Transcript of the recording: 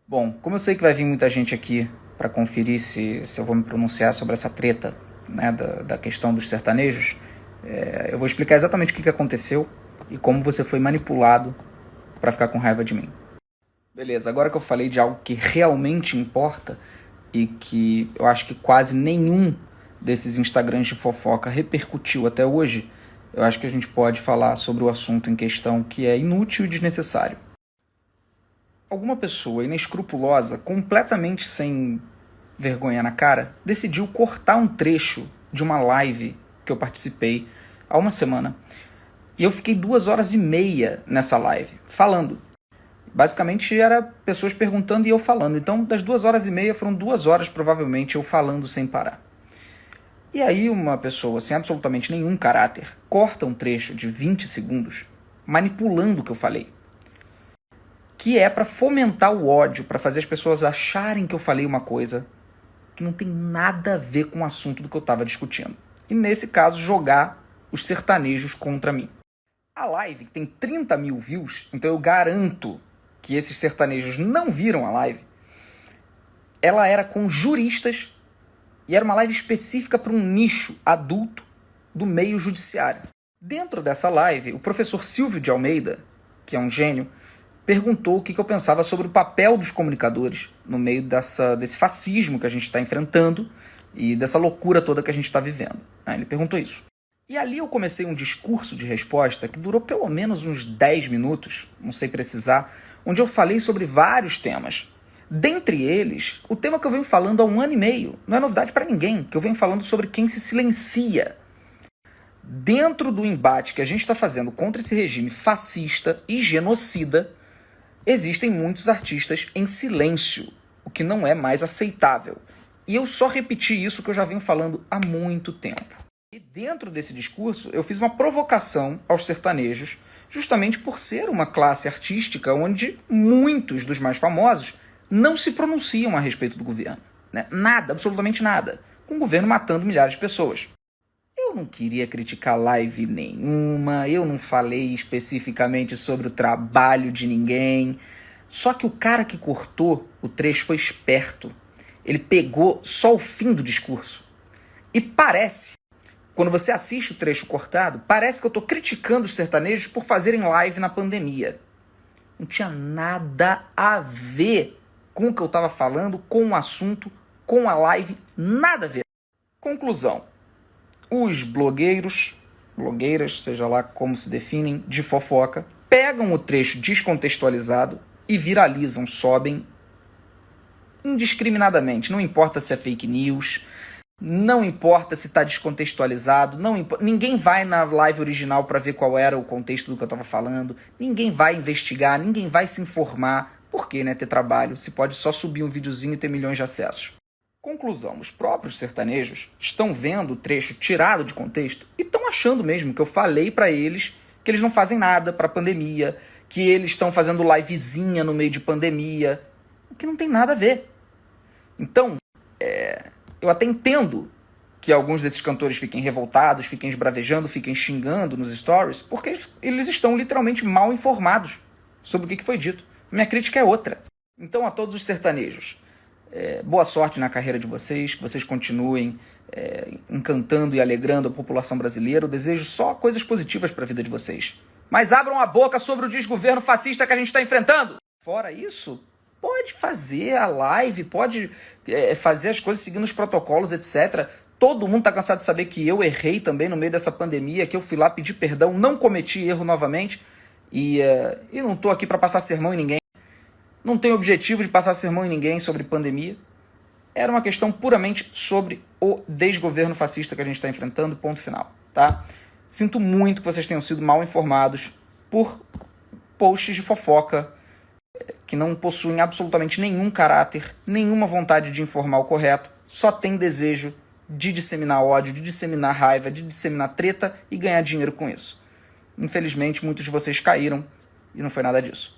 Bom, como eu sei que vai vir muita gente aqui para conferir se eu vou me pronunciar sobre essa treta, né, da questão dos sertanejos, eu vou explicar exatamente o que aconteceu e como você foi manipulado para ficar com raiva de mim. Beleza, agora que eu falei de algo que realmente importa e que eu acho que quase nenhum desses Instagrams de fofoca repercutiu até hoje, eu acho que a gente pode falar sobre o assunto em questão, que é inútil e desnecessário. Alguma pessoa inescrupulosa, completamente sem vergonha na cara, decidiu cortar um trecho de uma live que eu participei há uma semana. E eu fiquei 2 horas e meia nessa live, falando. Basicamente era pessoas perguntando e eu falando. Então, das 2 horas e meia, foram 2 horas, provavelmente, eu falando sem parar. E aí uma pessoa sem absolutamente nenhum caráter corta um trecho de 20 segundos manipulando o que eu falei, que é para fomentar o ódio, para fazer as pessoas acharem que eu falei uma coisa que não tem nada a ver com o assunto do que eu estava discutindo. E nesse caso, jogar os sertanejos contra mim. A live tem 30 mil views, então eu garanto que esses sertanejos não viram a live. Ela era com juristas e era uma live específica para um nicho adulto do meio judiciário. Dentro dessa live, o professor Silvio de Almeida, que é um gênio, perguntou o que eu pensava sobre o papel dos comunicadores no meio desse fascismo que a gente está enfrentando e dessa loucura toda que a gente está vivendo. Ele perguntou isso. E ali eu comecei um discurso de resposta que durou pelo menos uns 10 minutos, não sei precisar, onde eu falei sobre vários temas. Dentre eles, o tema que eu venho falando há 1 ano e meio, não é novidade para ninguém, que eu venho falando sobre quem se silencia. Dentro do embate que a gente está fazendo contra esse regime fascista e genocida, existem muitos artistas em silêncio, o que não é mais aceitável. E eu só repeti isso que eu já venho falando há muito tempo. E dentro desse discurso, eu fiz uma provocação aos sertanejos, justamente por ser uma classe artística onde muitos dos mais famosos não se pronunciam a respeito do governo. Né? Nada, absolutamente nada. Com o governo matando milhares de pessoas. Eu não queria criticar live nenhuma, eu não falei especificamente sobre o trabalho de ninguém. Só que o cara que cortou o trecho foi esperto. Ele pegou só o fim do discurso. E parece, quando você assiste o trecho cortado, parece que eu estou criticando os sertanejos por fazerem live na pandemia. Não tinha nada a ver com o que eu estava falando, com o assunto, com a live, nada a ver. Conclusão. Os blogueiras, seja lá como se definem, de fofoca, pegam o trecho descontextualizado e viralizam, sobem indiscriminadamente. Não importa se é fake news, não importa se está descontextualizado, ninguém vai na live original para ver qual era o contexto do que eu estava falando, ninguém vai investigar, ninguém vai se informar. Por que, né, ter trabalho se pode só subir um videozinho e ter milhões de acessos? Conclusão, os próprios sertanejos estão vendo o trecho tirado de contexto e estão achando mesmo que eu falei para eles que eles não fazem nada para a pandemia, que eles estão fazendo livezinha no meio de pandemia, o que não tem nada a ver. Então, eu até entendo que alguns desses cantores fiquem revoltados, fiquem esbravejando, fiquem xingando nos stories, porque eles estão literalmente mal informados sobre o que foi dito. Minha crítica é outra. Então, a todos os sertanejos, boa sorte na carreira de vocês, que vocês continuem encantando e alegrando a população brasileira. Eu desejo só coisas positivas para a vida de vocês. Mas abram a boca sobre o desgoverno fascista que a gente está enfrentando. Fora isso, pode fazer a live, pode fazer as coisas seguindo os protocolos, etc. Todo mundo está cansado de saber que eu errei também no meio dessa pandemia, que eu fui lá pedir perdão, não cometi erro novamente. E não estou aqui para passar sermão em ninguém. Não tenho objetivo de passar sermão em ninguém sobre pandemia. Era uma questão puramente sobre o desgoverno fascista que a gente está enfrentando, ponto final. Tá? Sinto muito que vocês tenham sido mal informados por posts de fofoca que não possuem absolutamente nenhum caráter, nenhuma vontade de informar o correto, só tem desejo de disseminar ódio, de disseminar raiva, de disseminar treta e ganhar dinheiro com isso. Infelizmente, muitos de vocês caíram e não foi nada disso.